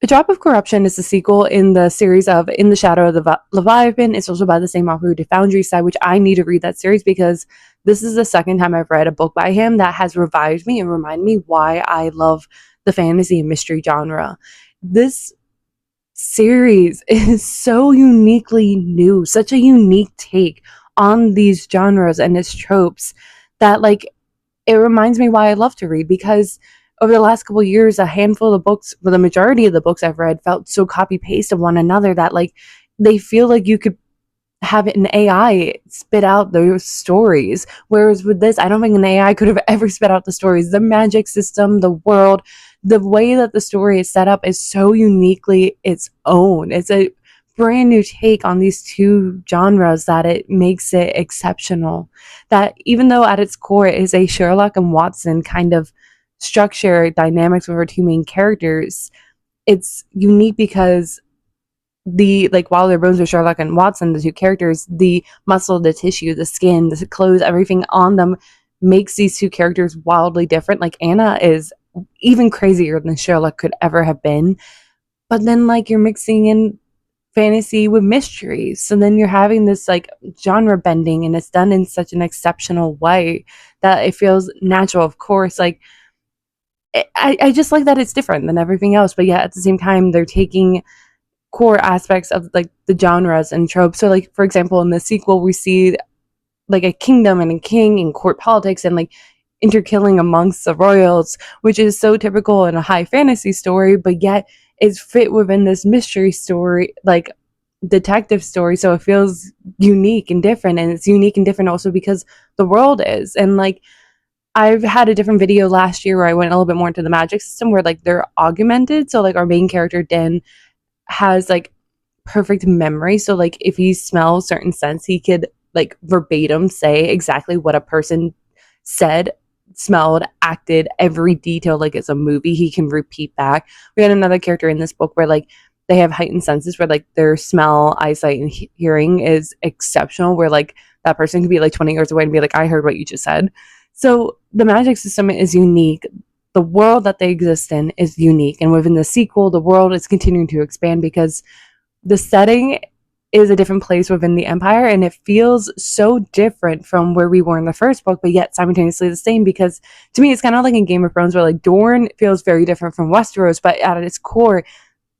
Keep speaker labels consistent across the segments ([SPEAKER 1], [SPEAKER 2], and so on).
[SPEAKER 1] The Drop of Corruption is the sequel in the series of In the Shadow of the Leviathan. It's also by the same author who did Foundry Side, which I need to read that series because this is the second time I've read a book by him that has revived me and reminded me why I love the fantasy and mystery genre. This series is so uniquely new, such a unique take on these genres and its tropes that like it reminds me why I love to read, because over the last couple of years, a handful of books, well, the majority of the books I've read felt so copy paste of one another that like they feel like you could have an AI spit out those stories. Whereas with this, I don't think an AI could have ever spit out the stories. The magic system, the world, the way that the story is set up is so uniquely its own. It's a brand new take on these two genres that it makes it exceptional. That even though at its core it is a Sherlock and Watson kind of structure dynamics with our two main characters, it's unique because the like while their bones are Sherlock and Watson, the two characters, the muscle, the tissue, the skin, the clothes, everything on them makes these two characters wildly different. Like Anna is even crazier than Sherlock could ever have been. But then like you're mixing in fantasy with mystery. So then you're having this like genre bending and it's done in such an exceptional way that it feels natural. Of course, like I just like that it's different than everything else, but yet at the same time they're taking core aspects of like the genres and tropes. So like for example in the sequel we see like a kingdom and a king and court politics and like interkilling amongst the royals, which is so typical in a high fantasy story, but yet is fit within this mystery story, like detective story. So it feels unique and different, and it's unique and different also because the world is. And like I've had a different video last year where I went a little bit more into the magic system where like they're augmented. So like our main character Den has like perfect memory. So like if he smells certain scents, he could like verbatim say exactly what a person said, smelled, acted, every detail like it's a movie. He can repeat back. We had another character in this book where like they have heightened senses where like their smell, eyesight, and hearing is exceptional. Where like that person could be like 20 years away and be like, I heard what you just said. So the magic system is unique. The world that they exist in is unique. And within the sequel, the world is continuing to expand because the setting is a different place within the Empire, and it feels so different from where we were in the first book, but yet simultaneously the same. Because to me, it's kind of like in Game of Thrones, where like Dorne feels very different from Westeros, but at its core,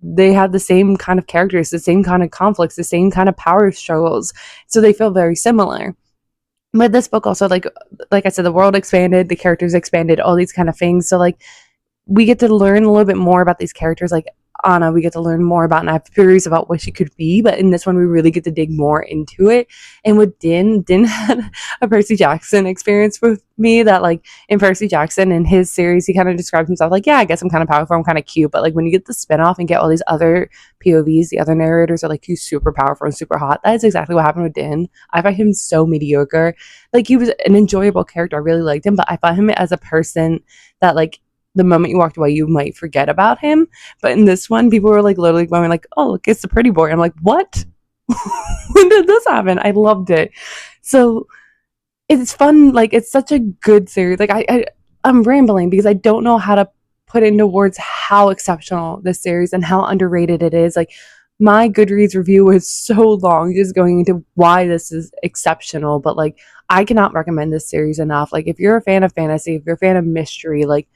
[SPEAKER 1] they have the same kind of characters, the same kind of conflicts, the same kind of power struggles. So they feel very similar. But this book also, like I said, the world expanded, the characters expanded, all these kind of things. So like we get to learn a little bit more about these characters. Like Anna, we get to learn more about, and I have theories about what she could be, but in this one we really get to dig more into it. And with Din had a Percy Jackson experience with me that like in Percy Jackson in his series he kind of describes himself like, yeah, I guess I'm kind of powerful, I'm kind of cute, but like when you get the spinoff and get all these other POVs, the other narrators are like, he's super powerful and super hot. That is exactly what happened with Din. I find him so mediocre. Like he was an enjoyable character, I really liked him, but I found him as a person that like the moment you walked away, you might forget about him. But in this one, people were like literally going like, "Oh, look, it's the pretty boy." I'm like, "What? When did this happen?" I loved it. So it's fun. Like it's such a good series. Like I'm rambling because I don't know how to put into words how exceptional this series and how underrated it is. Like my Goodreads review was so long, just going into why this is exceptional. But like I cannot recommend this series enough. Like if you're a fan of fantasy, if you're a fan of mystery, like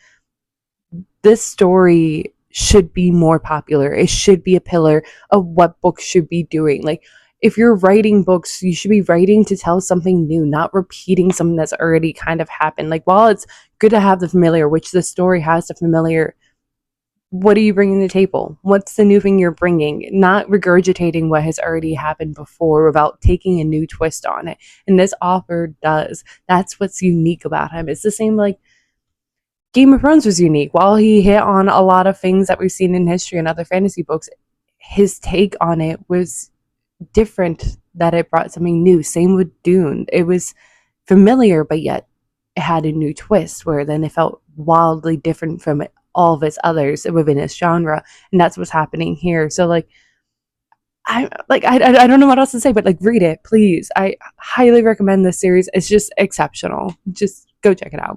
[SPEAKER 1] this story should be more popular. It should be a pillar of what books should be doing. Like, if you're writing books, you should be writing to tell something new, not repeating something that's already kind of happened. Like, while it's good to have the familiar, which the story has the familiar, what are you bringing to the table? What's the new thing you're bringing? Not regurgitating what has already happened before without taking a new twist on it. And this author does. That's what's unique about him. It's the same like Game of Thrones was unique. While he hit on a lot of things that we've seen in history and other fantasy books, his take on it was different, that it brought something new. Same with Dune. It was familiar, but yet it had a new twist where then it felt wildly different from all of its others within its genre. And that's what's happening here. So like I don't know what else to say, but like read it, please. I highly recommend this series. It's just exceptional. Just go check it out.